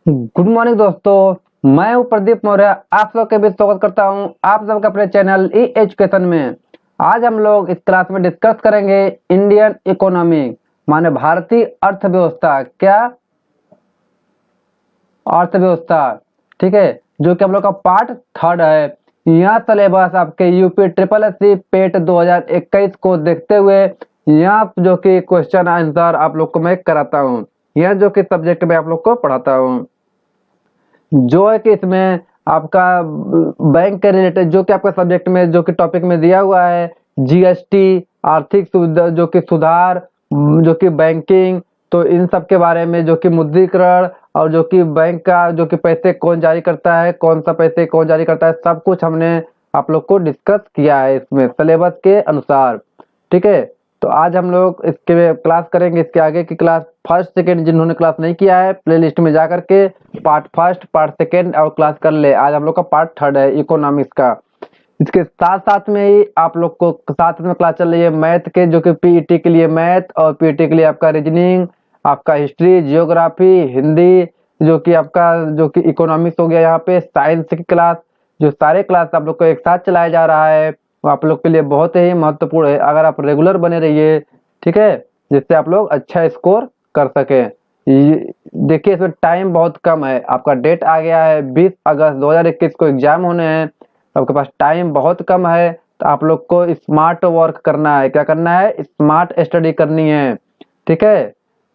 Good morning दोस्तों, मैं हूं प्रदीप मौर्य। आप सबके भी स्वागत करता हूं आप सबका अपने चैनल ई एजुकेशन में। आज हम लोग इस क्लास में डिस्कस करेंगे इंडियन इकोनॉमी, माने भारतीय अर्थव्यवस्था। क्या अर्थव्यवस्था, ठीक है, जो कि हम लोग का पार्ट थर्ड है। यहाँ सिलेबस आपके यूपी ट्रिपल एस सी पेट 2021 को देखते हुए यहाँ जो कि क्वेश्चन आंसर आप लोग को मैं कराता हूँ, यह जो कि सब्जेक्ट में आप लोग को पढ़ाता हूँ। जो है कि इसमें आपका बैंक के रिलेटेड जो कि आपका सब्जेक्ट में जो कि टॉपिक में दिया हुआ है, जीएसटी, आर्थिक सुविधा जो कि सुधार, जो कि बैंकिंग, तो इन सब के बारे में, जो कि मुद्रीकरण और जो कि बैंक का जो कि पैसे कौन जारी करता है, कौन सा पैसे कौन जारी करता है, सब कुछ हमने आप लोग को डिस्कस किया है इसमें सिलेबस के अनुसार। ठीक है, तो आज हम लोग इसके क्लास करेंगे। इसके आगे की क्लास फर्स्ट सेकंड जिन्होंने क्लास नहीं किया है, प्लेलिस्ट में जा करके पार्ट फर्स्ट पार्ट सेकंड और क्लास कर ले। आज हम लोग का पार्ट थर्ड है इकोनॉमिक्स का। इसके साथ साथ में ही आप लोग को साथ में क्लास चल रही है मैथ के, जो कि पीईटी के लिए मैथ और पीईटी के लिए आपका रीजनिंग, आपका हिस्ट्री, जियोग्राफी, हिंदी, जो कि आपका जो कि इकोनॉमिक्स हो गया। यहाँ पे साइंस की क्लास, जो सारे क्लास आप लोग को एक साथ चलाया जा रहा है, वो आप लोग के लिए बहुत ही महत्वपूर्ण है। अगर आप रेगुलर बने रहिए, ठीक है, जिससे आप लोग अच्छा स्कोर कर सकें। देखिए इसमें टाइम बहुत कम है, आपका डेट आ गया है 20 अगस्त 2021 को एग्जाम होने हैं। आपके पास टाइम बहुत कम है, तो आप लोग को स्मार्ट वर्क करना है। क्या करना है? स्मार्ट स्टडी करनी है। ठीक है,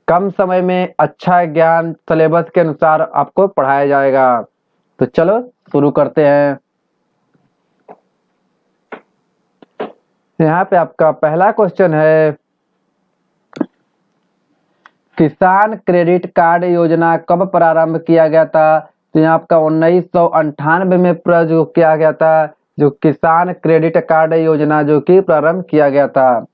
कम समय में अच्छा ज्ञान सिलेबस के अनुसार आपको पढ़ाया जाएगा। तो चलो शुरू करते हैं। यहाँ पे आपका पहला क्वेश्चन है, किसान क्रेडिट कार्ड योजना कब प्रारंभ किया गया था? तो यहाँ आपका 1998 में प्रयोग किया गया था, जो किसान क्रेडिट कार्ड योजना जो कि प्रारंभ किया गया था।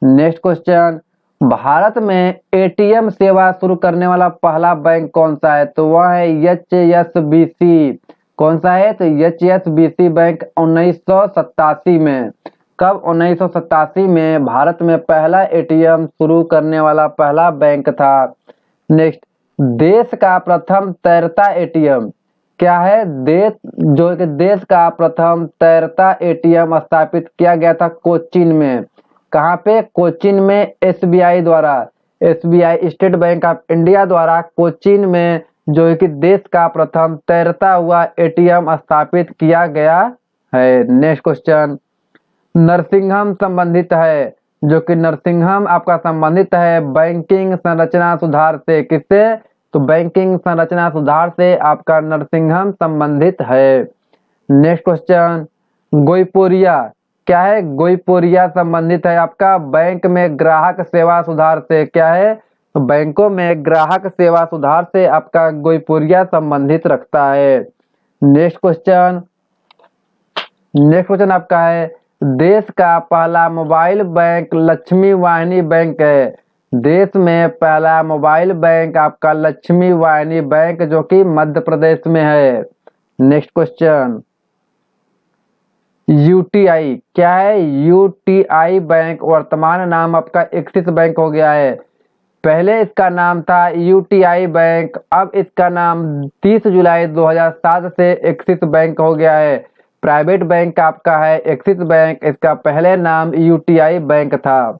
नेक्स्ट क्वेश्चन, भारत में एटीएम सेवा शुरू करने वाला पहला बैंक कौन सा है? तो वह है एचएसबीसी। कौन सा है? तो एचएसबीसी बैंक 1987 में। कब? 1987 में भारत में पहला एटीएम शुरू करने वाला पहला बैंक था। नेक्स्ट, देश का प्रथम तैरता एटीएम क्या है? जो कि देश का प्रथम तैरता एटीएम स्थापित किया गया था कोचीन में। कहाँ पे? कोचीन में एसबीआई द्वारा, SBI state bank of India द्वारा कोचीन में जो है कि देश का प्रथम तैरता हुआ एटीएम स्थापित किया गया है। नेक्स्ट क्वेश्चन, नरसिंहम संबंधित है, जो कि नरसिंहम आपका संबंधित है बैंकिंग संरचना सुधार से। किससे? तो बैंकिंग संरचना सुधार से आपका नरसिंहम संबंधित है। नेक्स्ट क्वेश्चन, गोईपोरिया क्या है? गोईपोरिया संबंधित है आपका बैंक में ग्राहक सेवा सुधार से। क्या है? तो बैंकों में ग्राहक सेवा सुधार से आपका गोईपोरिया संबंधित रखता है। नेक्स्ट क्वेश्चन, नेक्स्ट क्वेश्चन आपका है, देश का पहला मोबाइल बैंक लक्ष्मी वाहिनी बैंक है। देश में पहला मोबाइल बैंक आपका लक्ष्मी वाहिनी बैंक, जो कि मध्य प्रदेश में है। नेक्स्ट क्वेश्चन, यूटीआई क्या है? यूटीआई बैंक वर्तमान नाम आपका एक्सिस बैंक हो गया है। पहले इसका नाम था यूटीआई बैंक, अब इसका नाम 30 जुलाई 2007 से एक्सिस बैंक हो गया है। प्राइवेट बैंक आपका है एक्सिस बैंक, इसका पहले नाम यूटीआई बैंक था।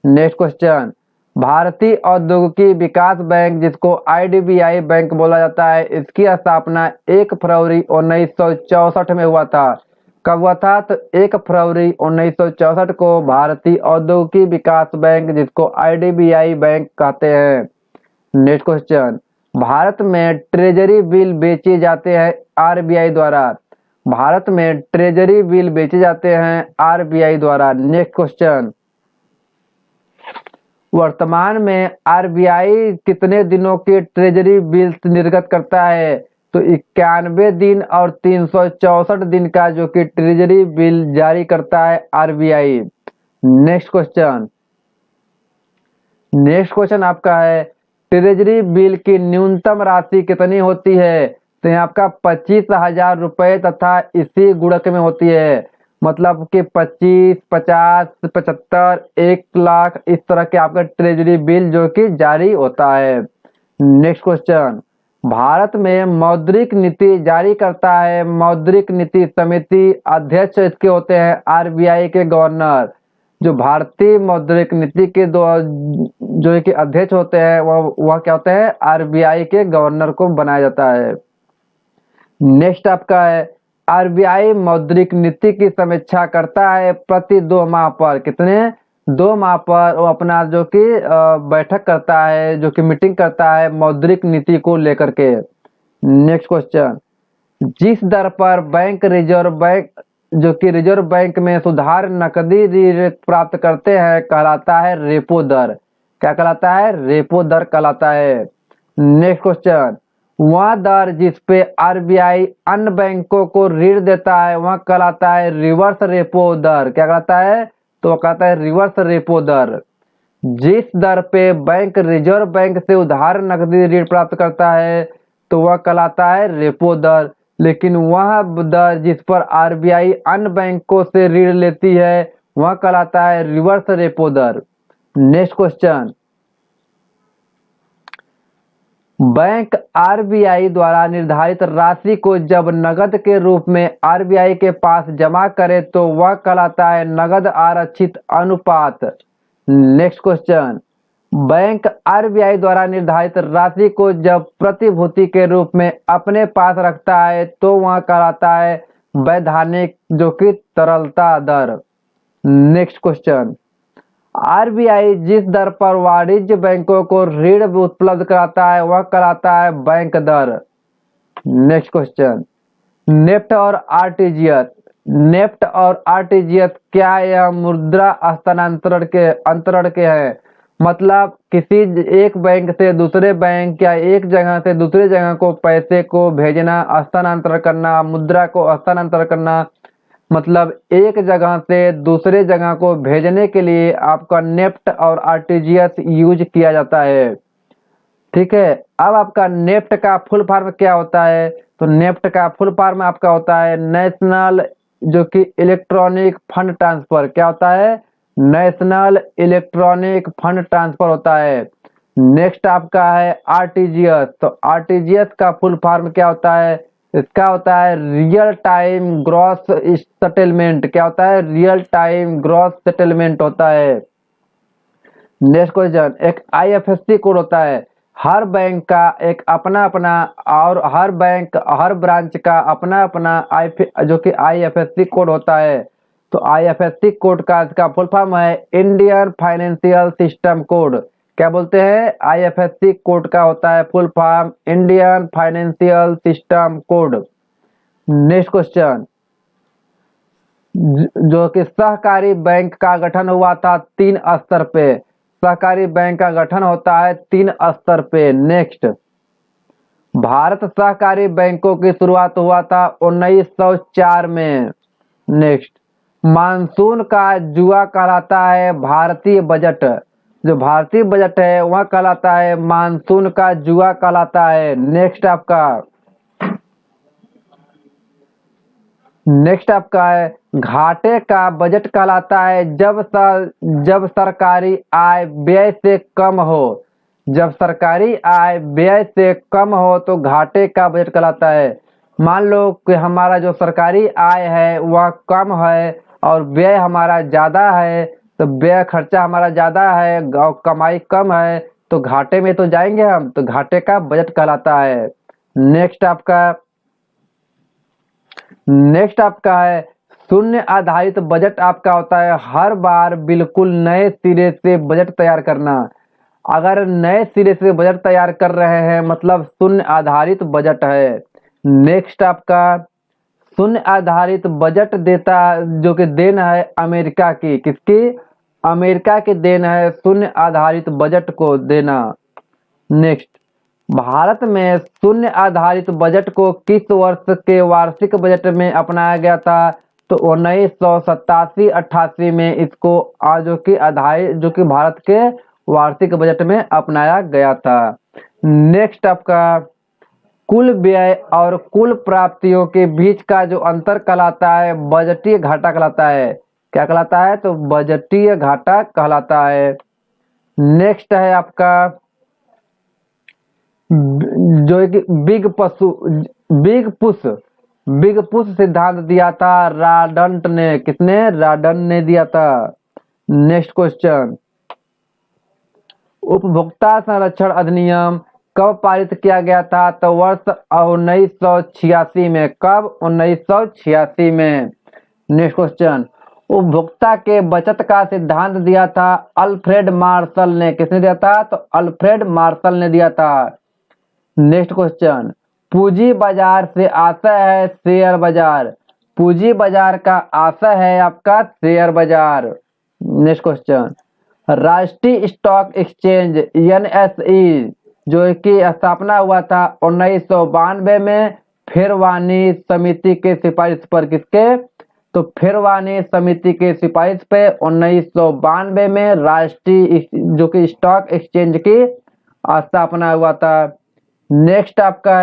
नेक्स्ट क्वेश्चन, भारतीय औद्योगिकी विकास बैंक जिसको आईडीबीआई बैंक बोला जाता है, इसकी स्थापना 1 फरवरी 1964 में हुआ था। कब हुआ था? तो 1 फरवरी 1964 को भारतीय औद्योगिकी विकास बैंक, जिसको आईडीबीआई बैंक कहते हैं। नेक्स्ट क्वेश्चन, भारत में ट्रेजरी बिल बेचे जाते हैं आरबीआई द्वारा। भारत में ट्रेजरी बिल बेचे जाते हैं आरबीआई द्वारा। नेक्स्ट क्वेश्चन, वर्तमान में आरबीआई कितने दिनों के ट्रेजरी बिल निर्गत करता है? तो 91 दिन और 364 दिन का जो कि ट्रेजरी बिल जारी करता है RBI. Next question, next question आपका है, ट्रेजरी बिल की न्यूनतम राशि कितनी होती है? तो यहाँ आपका 25,000 रुपए तथा इसी गुणक में होती है। मतलब कि 25, 50, 75, 1 लाख, इस तरह के आपका ट्रेजरी बिल जो कि जारी होता है। नेक्स्ट क्वेश्चन, भारत में मौद्रिक नीति जारी करता है मौद्रिक नीति समिति, अध्यक्ष इसके होते हैं आरबीआई के गवर्नर। जो भारतीय मौद्रिक नीति के दो जो है कि अध्यक्ष होते हैं वह क्या होते हैं, आरबीआई के गवर्नर को बनाया जाता है। नेक्स्ट आपका है आरबीआई मौद्रिक नीति की समीक्षा करता है प्रति 2 माह पर। कितने 2 माह पर वो अपना जो कि बैठक करता है, जो कि मीटिंग करता है मौद्रिक नीति को लेकर के। नेक्स्ट क्वेश्चन, जिस दर पर रिजर्व बैंक जो कि रिजर्व बैंक में सुधार नकदी ऋण प्राप्त करते हैं कहलाता है रेपो दर। क्या कहलाता है, रेपो दर कहलाता है। नेक्स्ट क्वेश्चन, वह दर जिस पे आरबीआई अन्य बैंकों को ऋण देता है वह कहलाता है रिवर्स रेपो दर। क्या कहलाता है, तो कहता है रिवर्स रेपो दर। जिस दर पे बैंक रिजर्व बैंक से उधार नकदी ऋण प्राप्त करता है तो वह कहलाता है रेपो दर, लेकिन वह दर जिस पर आरबीआई अन्य बैंकों से ऋण लेती है वह कहलाता है रिवर्स रेपो दर। नेक्स्ट क्वेश्चन, बैंक आरबीआई द्वारा निर्धारित राशि को जब नकद के रूप में आरबीआई के पास जमा करे तो वह कहलाता है नकद आरक्षित अनुपात। नेक्स्ट क्वेश्चन, बैंक आरबीआई द्वारा निर्धारित राशि को जब प्रतिभूति के रूप में अपने पास रखता है तो वह कहलाता है वैधानिक जो कि तरलता दर। नेक्स्ट क्वेश्चन, आरबीआई जिस दर पर वाणिज्य बैंकों को ऋण उपलब्ध कराता है वह कहलाता है बैंक दर। नेक्स्ट क्वेश्चन, नेफ्ट और आरटीजीएस। नेफ्ट और आरटीजीएस क्या यह मुद्रा हस्तांतरण के अंतरण के हैं, मतलब किसी एक बैंक से दूसरे बैंक या एक जगह से दूसरे जगह को पैसे को भेजना, हस्तांतरण करना, मुद्रा को हस्तांतरण करना, मतलब एक जगह से दूसरे जगह को भेजने के लिए आपका नेफ्ट और आरटीजीएस यूज किया जाता है। ठीक है, अब आपका नेफ्ट का फुल फॉर्म क्या होता है, तो नेफ्ट का फुल फॉर्म आपका होता है नेशनल जो कि इलेक्ट्रॉनिक फंड ट्रांसफर। क्या होता है, नेशनल इलेक्ट्रॉनिक फंड ट्रांसफर होता है। नेक्स्ट आपका है आरटीजीएस, तो आरटीजीएस का फुल फॉर्म क्या होता है, इसका होता है रियल टाइम ग्रॉस सेटलमेंट। क्या होता है, रियल टाइम ग्रॉस सेटलमेंट होता है। नेक्स्ट क्वेश्चन, एक आईएफएससी कोड होता है। हर बैंक का एक अपना अपना और हर बैंक हर ब्रांच का अपना अपना जो कि आईएफएससी कोड होता है। तो आईएफएससी कोड का इसका फुल फॉर्म है इंडियन फाइनेंशियल सिस्टम कोड। क्या बोलते हैं, आईएफएससी कोड का होता है full form Indian financial system code. Next question, जो कि सहकारी बैंक का गठन हुआ था 3 स्तर पे। सहकारी बैंक का गठन होता है 3 स्तर पे। नेक्स्ट, भारत सहकारी बैंकों की शुरुआत हुआ था 1904 में। नेक्स्ट, मानसून का जुआ कहलाता है भारतीय बजट। जो भारतीय बजट है वह कहलाता है मानसून का जुआ कहलाता है। नेक्स्ट आपका है घाटे का बजट कहलाता है जब सरकारी आय व्यय से कम हो। जब सरकारी आय व्यय से कम हो तो घाटे का बजट कहलाता है। मान लो कि हमारा जो सरकारी आय है वह कम है और व्यय हमारा ज्यादा है, तो व्यय खर्चा हमारा ज्यादा है और कमाई कम है, तो घाटे में तो जाएंगे हम, तो घाटे का बजट कहलाता है। नेक्स्ट आपका है शून्य आधारित बजट। आपका होता है हर बार बिल्कुल नए सिरे से बजट तैयार करना। अगर नए सिरे से बजट तैयार कर रहे हैं मतलब शून्य आधारित बजट है। नेक्स्ट आपका शून्य आधारित बजट देता जो कि देन है अमेरिका की। किसकी, अमेरिका की देन है शून्य आधारित बजट को देना। नेक्स्ट, भारत में शून्य आधारित बजट को किस वर्ष के वार्षिक बजट में अपनाया गया था, तो 1987-88 में इसको जो कि भारत के वार्षिक बजट में अपनाया गया था। नेक्स्ट आपका कुल व्यय और कुल प्राप्तियों के बीच का जो अंतर कहलाता है बजटीय घाटा कहलाता है। क्या कहलाता है, तो बजटीय घाटा कहलाता है। नेक्स्ट है आपका जो है कि बिग पुश सिद्धांत दिया था राडंट ने। किसने? राडंट ने दिया था। नेक्स्ट क्वेश्चन, उपभोक्ता संरक्षण अधिनियम कब पारित किया गया था? तो वर्ष 1986 में। कब? 1986 में। नेक्स्ट क्वेश्चन, उपभोक्ता के बचत का सिद्धांत दिया था अल्फ्रेड मार्शल ने। किसने दिया था? तो अल्फ्रेड मार्शल ने दिया था। नेक्स्ट क्वेश्चन, पूंजी बाजार से आशय है शेयर बाजार। पूंजी बाजार का आशय है आपका शेयर बाजार। नेक्स्ट क्वेश्चन, राष्ट्रीय स्टॉक एक्सचेंज एनएसई जो कि स्थापना हुआ था 1992 में फिरवानी समिति के सिफारिश पर। किसके? तो फिरवानी समिति के सिफारिश पे 1992 में राष्ट्रीय जो कि स्टॉक एक्सचेंज की स्थापना हुआ था। नेक्स्ट आपका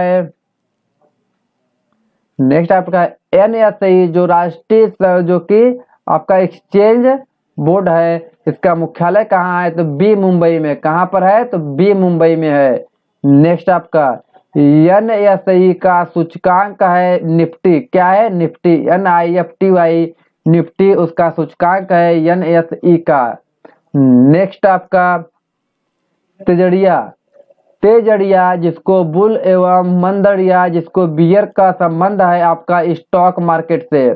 एनएसई जो राष्ट्रीय जो कि आपका एक्सचेंज बोर्ड है, इसका मुख्यालय कहाँ है? तो बी मुंबई में। कहाँ पर है? तो बी मुंबई में है। नेक्स्ट आपका एनएसई का सूचकांक है निफ्टी। क्या है? निफ्टी। NIFTY निफ्टी उसका सूचकांक है एनएसई का। नेक्स्ट आपका तेजड़िया जिसको बुल एवं मंदड़िया जिसको बियर का संबंध है आपका स्टॉक मार्केट से।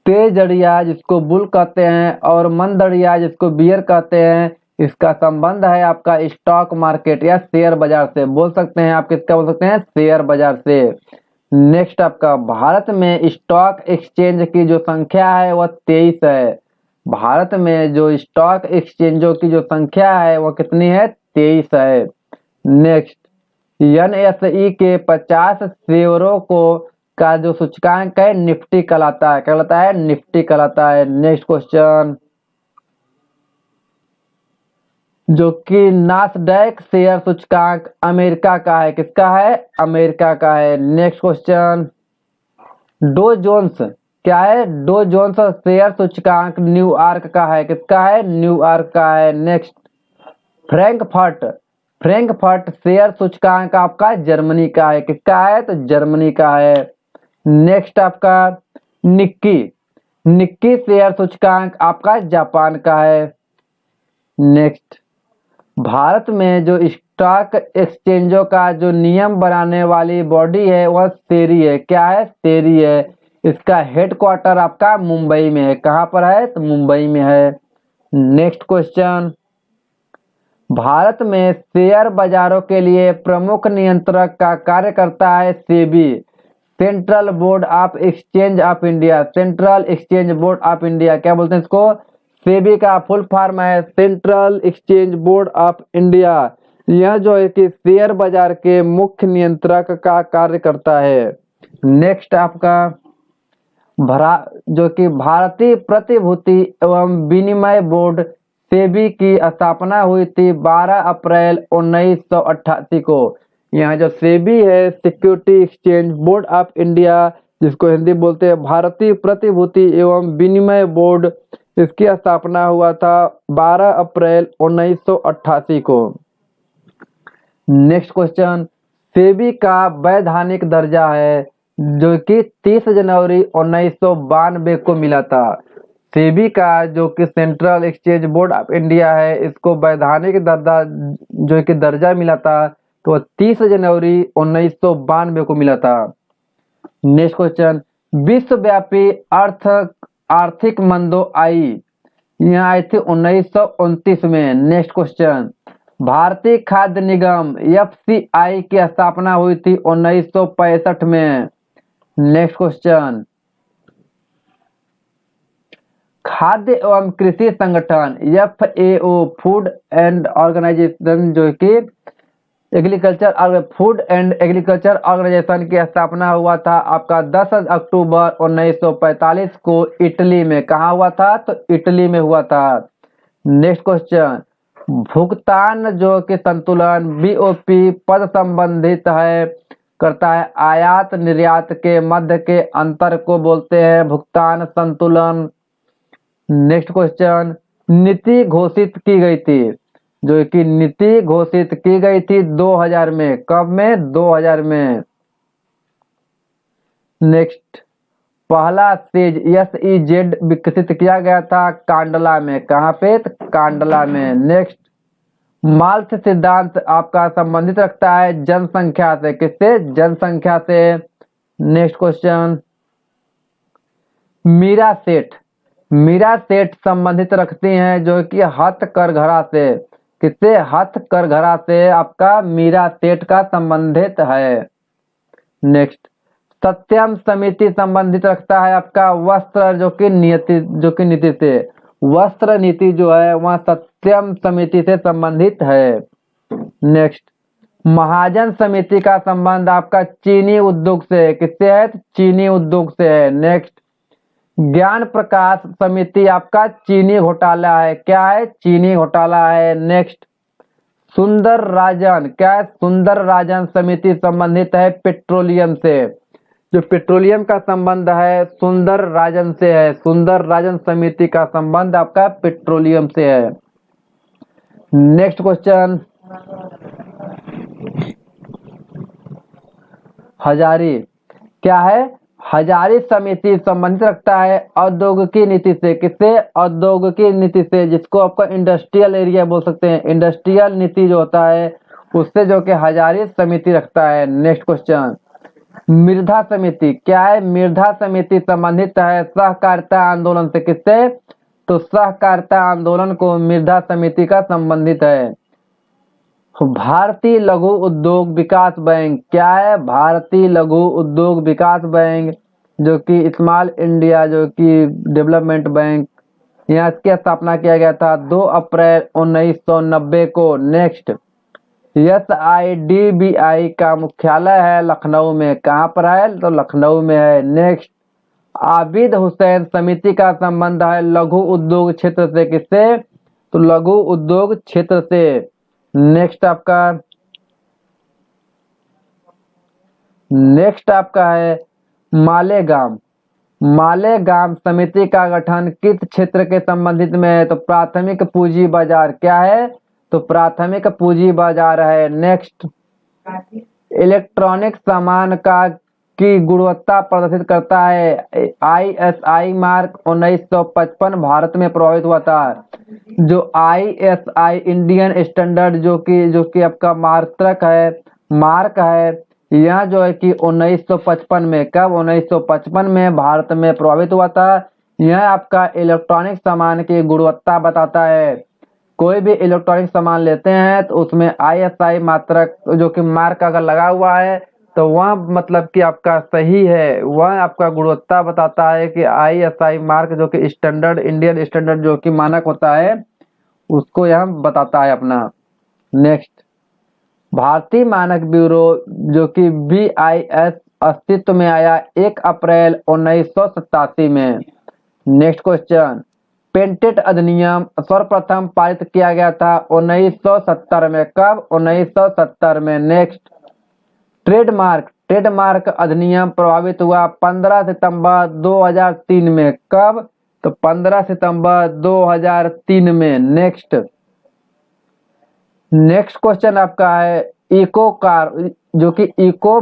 तेजड़िया जिसको बुल कहते हैं और मंदड़िया जिसको बियर कहते हैं, इसका संबंध है आपका स्टॉक मार्केट या शेयर बाजार से। बोल सकते हैं आप किसका बोल सकते हैं? शेयर बाजार से। नेक्स्ट आपका भारत में स्टॉक एक्सचेंज की जो संख्या है वह 23 है। भारत में जो स्टॉक एक्सचेंजों की जो संख्या है वह कितनी है? 23 है। नेक्स्ट, एनएसई के 50 शेयरों को का जो सूचकांक है निफ्टी कहलाता है। क्या कहलाता है? निफ्टी कहलाता है। नेक्स्ट क्वेश्चन, जो कि नास्डैक शेयर सूचकांक अमेरिका का है। किसका है? अमेरिका का है। नेक्स्ट क्वेश्चन, डो जोन्स क्या है? डो जोन्स शेयर सूचकांक न्यूयॉर्क का है। किसका है? न्यूयॉर्क का है। नेक्स्ट, फ्रैंकफर्ट शेयर सूचकांक आपका जर्मनी का है। किसका है? तो जर्मनी का है। नेक्स्ट आपका निक्की शेयर सूचकांक आपका जापान का है। नेक्स्ट, भारत में जो स्टॉक एक्सचेंजों का जो नियम बनाने वाली बॉडी है वह सेरी है। क्या है? सेरी है। इसका हेडक्वार्टर आपका मुंबई में है। कहाँ पर है? तो मुंबई में है। नेक्स्ट क्वेश्चन, भारत में शेयर बाजारों के लिए प्रमुख नियंत्रक का कार्य करता है SEBI, central board of exchange of India. Central exchange board of India क्या बोलते हैं इसको? सेबी का फुल फॉर्म है central exchange board of India. यह जो है कि शेयर बाजार के मुख्य नियंत्रक का कार्य करता है। नेक्स्ट आपका जो कि भारतीय प्रतिभूति एवं विनिमय बोर्ड सेबी की स्थापना हुई थी 12 अप्रैल 1988 को। यहाँ जो सेबी है security exchange board of India जिसको हिंदी बोलते हैं भारतीय प्रतिभूति एवं विनिमय बोर्ड, इसकी स्थापना हुआ था 12 अप्रैल 1988 को। नेक्स्ट क्वेश्चन, सेबी का वैधानिक दर्जा है जो कि 30 जनवरी 1992 को मिला था। सेबी का जो कि central exchange board of India है इसको वैधानिक दर्जा जो कि दर्जा मिला था तो 30 जनवरी 1992 को मिला था। नेक्स्ट क्वेश्चन, विश्वव्यापी आर्थिक मंदोआई यहाँ आई थी 1929 में। नेक्स्ट क्वेश्चन, भारतीय खाद्य निगम FCI की स्थापना हुई थी 1965 में। नेक्स्ट क्वेश्चन, खाद्य एवं कृषि संगठन FAO फूड एंड ऑर्गेनाइजेशन जो कि फूड एंड एग्रीकल्चर ऑर्गेनाइजेशन की स्थापना हुआ था आपका 10 अक्टूबर 1945 को इटली में। कहाँ हुआ था? तो इटली में हुआ था। नेक्स्ट क्वेश्चन, भुगतान जो कि संतुलन BOP पद संबंधित है करता है आयात निर्यात के मध्य के अंतर को बोलते हैं भुगतान संतुलन। नेक्स्ट क्वेश्चन, नीति घोषित की गई थी जो कि नीति घोषित की गई थी 2000 में। कब में? 2000 में। नेक्स्ट, पहला सेज SEZ विकसित किया गया था कांडला में। कहाँ पे? कांडला में। नेक्स्ट, माल्थ सिद्धांत आपका संबंधित रखता है जनसंख्या से। किससे? जनसंख्या से। नेक्स्ट क्वेश्चन, मीरा सेठ। मीरा सेठ संबंधित रखती हैं जो कि हथकरघरा से। किससे? हथकरघरा से आपका मीरा सेठ का संबंधित है। नेक्स्ट, सत्यम समिति संबंधित रखता है आपका वस्त्र नीति से। वस्त्र नीति जो है वह सत्यम समिति से संबंधित है। नेक्स्ट, महाजन समिति का संबंध आपका चीनी उद्योग से। किससे है? चीनी उद्योग से है। नेक्स्ट, ज्ञान प्रकाश समिति आपका चीनी घोटाला है। क्या है? चीनी घोटाला है। नेक्स्ट, सुंदर राजन। क्या है? सुंदर राजन समिति संबंधित है पेट्रोलियम से। जो पेट्रोलियम का संबंध है सुंदर राजन से है। सुंदर राजन समिति का संबंध आपका पेट्रोलियम से है। Next question, Hazari. क्या है? हजारी समिति संबंधित रखता है औद्योगिकी नीति से। किससे? औद्योगिकी नीति से, जिसको आपका इंडस्ट्रियल एरिया बोल सकते हैं। इंडस्ट्रियल नीति जो होता है उससे जो कि हजारी समिति रखता है। नेक्स्ट क्वेश्चन, मिर्धा समिति। क्या है? मिर्धा समिति संबंधित है सहकारिता आंदोलन से। किससे? तो सहकारिता आंदोलन को मिर्धा समिति का संबंधित है। भारतीय लघु उद्योग विकास बैंक। क्या है? भारतीय लघु उद्योग विकास बैंक, जो कि स्मॉल इंडिया जो कि डेवलपमेंट बैंक, यहाँ इसकी स्थापना किया गया था 2 अप्रैल 1990 को। नेक्स्ट, SIDBI का मुख्यालय है लखनऊ में। कहाँ पर है? तो लखनऊ में है। नेक्स्ट, आबिद हुसैन समिति का संबंध है लघु उद्योग क्षेत्र से। किससे? तो लघु उद्योग क्षेत्र से। नेक्स्ट आपका है मालेगांव। मालेगांव समिति का गठन किस क्षेत्र के संबंधित में है? तो प्राथमिक पूंजी बाजार। क्या है? तो प्राथमिक पूंजी बाजार है। नेक्स्ट, इलेक्ट्रॉनिक सामान की गुणवत्ता प्रदर्शित करता है ISI मार्क 1955 भारत में प्रभावित हुआ था। जो ISI इंडियन स्टैंडर्ड जो कि आपका मार्क है यह जो है कि 1955 में। कब? 1955 में भारत में प्रभावित हुआ था। यह आपका इलेक्ट्रॉनिक सामान की गुणवत्ता बताता है। कोई भी इलेक्ट्रॉनिक सामान लेते हैं तो उसमें ISI मात्रक जो कि मार्क अगर लगा हुआ है तो वह मतलब कि आपका सही है, वह आपका गुणवत्ता बताता है कि ISI मार्क जो कि इंडियन स्टैंडर्ड जो कि मानक होता है उसको यह बताता है अपना। नेक्स्ट, भारतीय मानक ब्यूरो जो कि BIS अस्तित्व में आया 1 अप्रैल 1987 में। नेक्स्ट क्वेश्चन, पेटेंट अधिनियम सर्वप्रथम पारित किया गया था 1970 में। कब? 1970 में। नेक्स्ट, ट्रेडमार्क अधिनियम प्रभावित हुआ 15 सितंबर 2003 में। कब? तो 15 सितंबर 2003 में। नेक्स्ट क्वेश्चन आपका है इको कार जो कि इको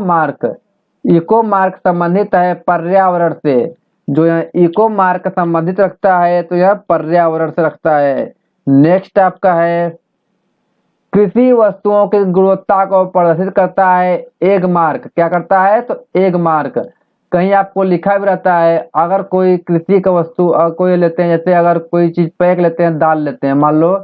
मार्क संबंधित है पर्यावरण से। जो यह इको मार्क संबंधित रखता है तो यह पर्यावरण से रखता है। नेक्स्ट आपका है कृषि वस्तुओं की गुणवत्ता को प्रदर्शित करता है एग मार्क। क्या करता है? तो एग मार्क। कहीं आपको लिखा भी रहता है अगर कोई कृषि का वस्तु कोई लेते हैं, जैसे अगर कोई चीज पैक लेते हैं, दाल लेते हैं, मान लो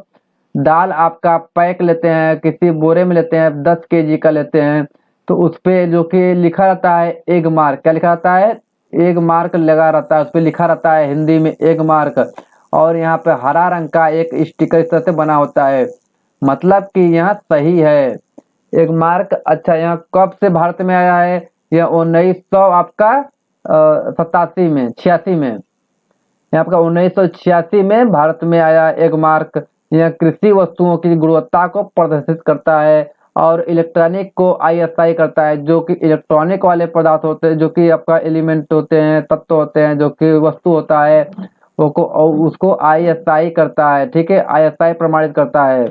दाल आपका पैक लेते हैं, किसी बोरे में लेते हैं, 10 kg का लेते हैं, तो उस पे जो कि लिखा रहता है एग मार्क। क्या लिखा रहता है? एग मार्क लगा रहता है, उस पे लिखा रहता है हिंदी में एग मार्क। और यहाँ पे हरा रंग का एक स्टिकर इस तरह से बना होता है, मतलब कि यहाँ सही है एग मार्क। अच्छा, यहाँ कब से भारत में आया है? यह 1900 आपका 87 में 86 में, यहाँ आपका 1986 में भारत में आया एग मार्क। यह कृषि वस्तुओं की गुणवत्ता को प्रदर्शित करता है और इलेक्ट्रॉनिक को ISI करता है। जो कि इलेक्ट्रॉनिक वाले पदार्थ होते हैं, जो कि आपका एलिमेंट होते हैं, तत्व होते हैं, जो कि वस्तु होता है उसको ISI करता है। ठीक है, ISI प्रमाणित करता है।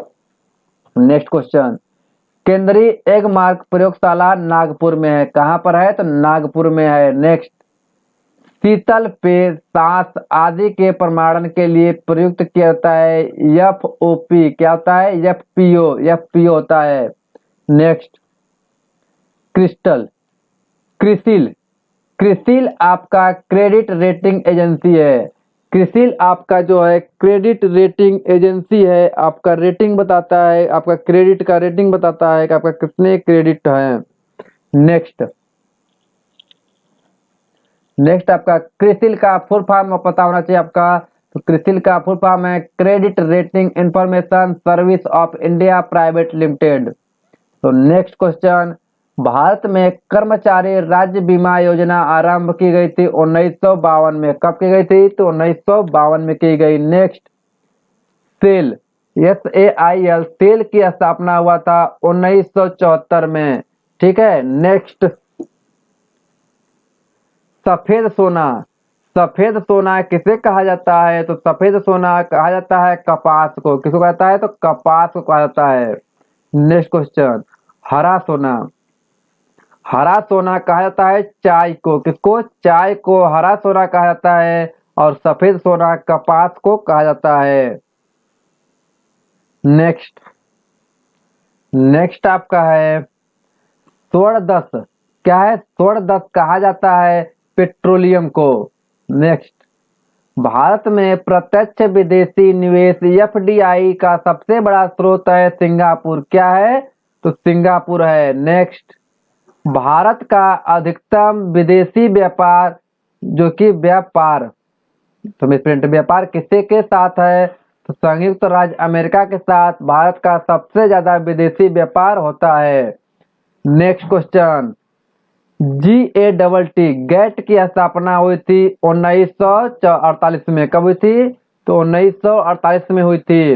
नेक्स्ट क्वेश्चन, केंद्रीय एग मार्क प्रयोगशाला नागपुर में है। कहाँ पर है? तो नागपुर में है। नेक्स्ट, शीतल पेय सांस आदि के प्रमाणन के लिए प्रयुक्त किया जाता है FOP। क्या होता है? FPO होता है। नेक्स्ट, क्रिस्टल क्रिसिल क्रिसिल आपका क्रेडिट रेटिंग एजेंसी है। क्रिसिल आपका जो है क्रेडिट रेटिंग एजेंसी है, आपका रेटिंग बताता है, आपका क्रेडिट का रेटिंग बताता है कि आपका कितने क्रेडिट है। नेक्स्ट आपका क्रिसिल का फुल फॉर्म पता होना चाहिए आपका। तो क्रिसिल का फुल फॉर्म है credit rating information service of India private limited. तो नेक्स्ट क्वेश्चन, भारत में कर्मचारी राज्य बीमा योजना आरंभ की गई थी 1952 में। कब की गई थी? तो 1952 में की गई। नेक्स्ट, सेल SAIL सेल की स्थापना हुआ था 1974 में। ठीक है। नेक्स्ट, सफेद सोना सफेद सोना किसे कहा जाता है? तो सफेद सोना कहा जाता है कपास को। किसको कहा जाता है? तो कपास को कहा जाता है। नेक्स्ट क्वेश्चन, हरा सोना कहा जाता है चाय को। किसको? चाय को हरा सोना कहा जाता है और सफेद सोना कपास को कहा जाता है। नेक्स्ट आपका है स्वर्ण दस। क्या है? स्वर्ण दस कहा जाता है पेट्रोलियम को। नेक्स्ट, भारत में प्रत्यक्ष विदेशी निवेश FDI का सबसे बड़ा स्रोत है सिंगापुर। क्या है? तो सिंगापुर है। नेक्स्ट, भारत का अधिकतम विदेशी व्यापार जो कि व्यापार किससे के साथ है? तो संयुक्त राज्य अमेरिका के साथ भारत का सबसे ज्यादा विदेशी व्यापार होता है। नेक्स्ट क्वेश्चन, GATT गैट की स्थापना हुई थी 1948 में। कब हुई थी? तो 1948 में हुई थी।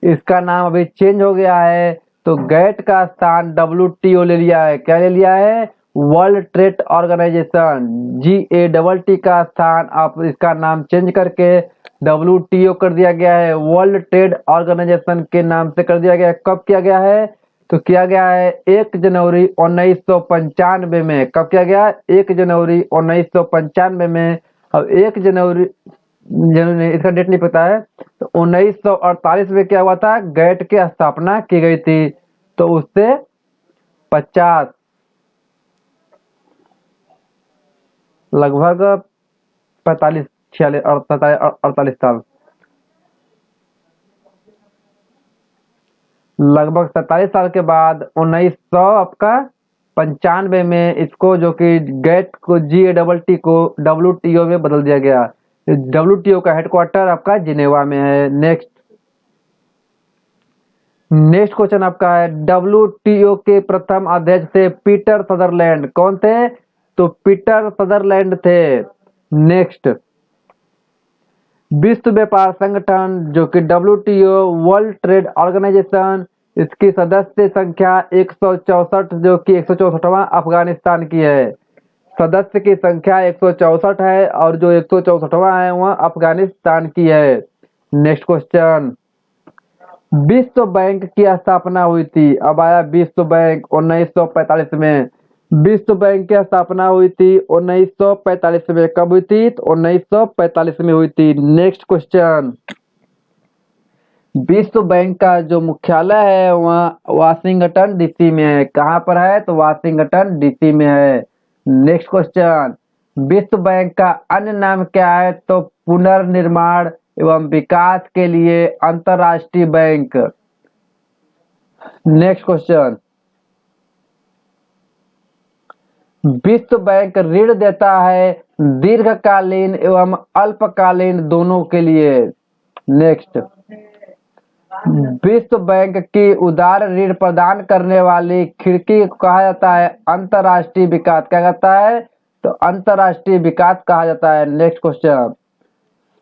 इसका नाम अभी चेंज हो गया है, तो गैट का स्थान WTO ले लिया है। क्या ले लिया है? World trade organisation. GATT का स्थान आप इसका नाम चेंज करके WTO कर दिया गया है, वर्ल्ड ट्रेड ऑर्गेनाइजेशन के नाम से कर दिया गया है। कब किया गया है? तो किया गया है 1 जनवरी 1995 में। कब किया गया? 1 जनवरी 1995 में। अब 1 जनवरी इसका डेट नहीं पता है। तो 1948 में क्या हुआ था? गैट की स्थापना की गई थी। तो उससे 50 लगभग 45 46 48 साल, लगभग 47 साल के बाद 1900 आपका 95 में इसको जो कि गैट को GATT को WTO में बदल दिया गया। WTO का हेडक्वार्टर आपका जिनेवा में है। नेक्स्ट क्वेश्चन आपका है WTO के प्रथम अध्यक्ष थे पीटर सदरलैंड। कौन थे? तो पीटर सदरलैंड थे। नेक्स्ट, विश्व व्यापार संगठन जो कि WTO वर्ल्ड ट्रेड ऑर्गेनाइजेशन, इसकी सदस्य संख्या 164 जो कि 164वां अफगानिस्तान की है। सदस्य की संख्या 164 है और जो 164वां है वह अफगानिस्तान की है। नेक्स्ट क्वेश्चन, विश्व बैंक की स्थापना हुई थी। अब आया विश्व बैंक 1945 में। विश्व बैंक की स्थापना हुई थी 1945 में। कब हुई थी? तो 1945 में हुई थी। नेक्स्ट क्वेश्चन, विश्व बैंक का जो मुख्यालय है वह वाशिंगटन DC में है। कहाँ पर है? तो वाशिंगटन DC में है। नेक्स्ट क्वेश्चन, विश्व बैंक का अन्य नाम क्या है? तो पुनर्निर्माण एवं विकास के लिए अंतर्राष्ट्रीय बैंक। नेक्स्ट क्वेश्चन, विश्व बैंक ऋण देता है दीर्घकालीन एवं अल्पकालीन दोनों के लिए। नेक्स्ट, विश्व बैंक की उदार ऋण प्रदान करने वाली खिड़की को कहा जाता है अंतर्राष्ट्रीय विकास। क्या कहता है? तो अंतर्राष्ट्रीय विकास कहा जाता है। नेक्स्ट क्वेश्चन,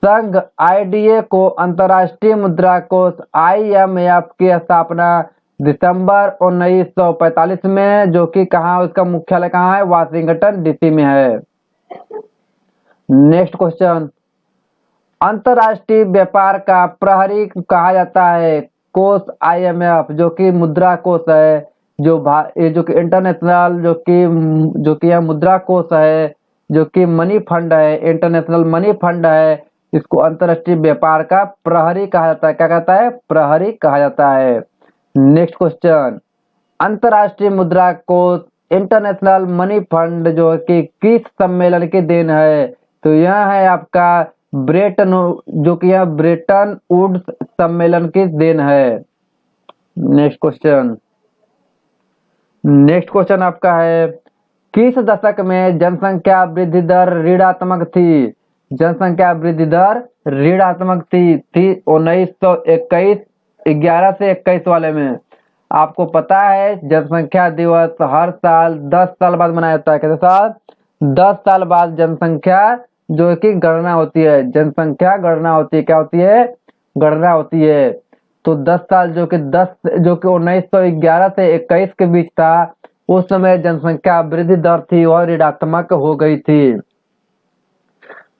संघ IDA को अंतर्राष्ट्रीय मुद्रा कोष IMF की स्थापना दिसंबर 1945 में, जो कि कहाँ उसका मुख्यालय कहाँ है? वाशिंगटन DC में है। नेक्स्ट क्वेश्चन, अंतर्राष्ट्रीय व्यापार का प्रहरी कहा जाता है कोष IMF जो कि मुद्रा कोष है, ये जो कि इंटरनेशनल जो कि यह मुद्रा कोष है, जो कि मनी फंड है, इंटरनेशनल मनी फंड है, इसको अंतर्राष्ट्रीय व्यापार का प्रहरी कहा जाता है। क्या कहता है? प्रहरी कहा जाता है। नेक्स्ट क्वेश्चन, अंतर्राष्ट्रीय मुद्रा कोष इंटरनेशनल मनी फंड जो कि किस सम्मेलन की देन है? तो यह है आपका जो कि यह ब्रेटन वुड्स सम्मेलन की देन है। नेक्स्ट क्वेश्चन आपका है, किस दशक में जनसंख्या वृद्धि दर ऋणात्मक थी? जनसंख्या वृद्धि दर ऋणात्मक थी 1921, 11 से 21 वाले में। आपको पता है जनसंख्या दिवस हर साल 10 साल बाद मनाया जाता है। कितने साल? 10 साल बाद जनसंख्या जो कि गणना होती है, जनसंख्या गणना होती है। क्या होती है? गणना होती है। तो 10 साल जो कि 1911 से 21 के बीच था, उस समय जनसंख्या वृद्धि दर थी और ऋणात्मक हो गई थी।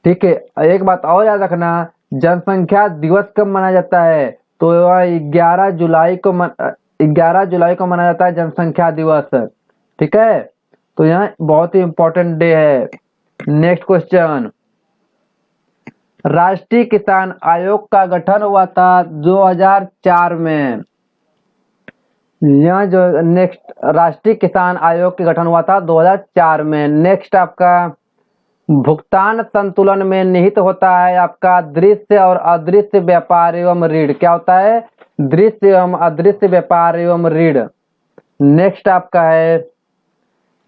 ठीक है, एक बात और याद रखना, जनसंख्या दिवस कब मनाया जाता है? तो 11 जुलाई को मनाया जाता है जनसंख्या दिवस। ठीक है, तो यह बहुत ही इंपॉर्टेंट डे है। नेक्स्ट क्वेश्चन, राष्ट्रीय किसान आयोग का गठन हुआ था 2004 में। यह जो नेक्स्ट राष्ट्रीय किसान आयोग का गठन हुआ था 2004 में। नेक्स्ट आपका, भुगतान संतुलन में निहित होता है आपका दृश्य और अदृश्य व्यापार एवं ऋण। क्या होता है? दृश्य एवं अदृश्य व्यापार एवं ऋण। नेक्स्ट आपका है,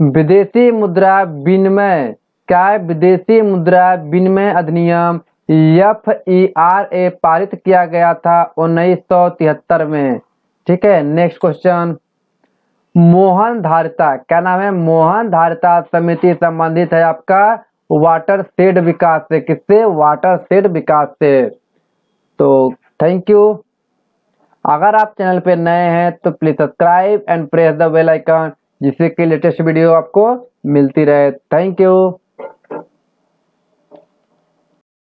विदेशी मुद्रा विनिमय। क्या है? विदेशी मुद्रा विनिमय अधिनियम FERA पारित किया गया था 1973 में। ठीक है, नेक्स्ट क्वेश्चन, मोहन धारिता। क्या नाम है? मोहन धारिता समिति संबंधित है आपका वाटर शेड विकास से। किससे? वाटर शेड विकास से। तो थैंक यू। अगर आप चैनल पे नए हैं तो please subscribe and press the bell icon, जिससे कि लेटेस्ट वीडियो आपको मिलती रहे। Thank you.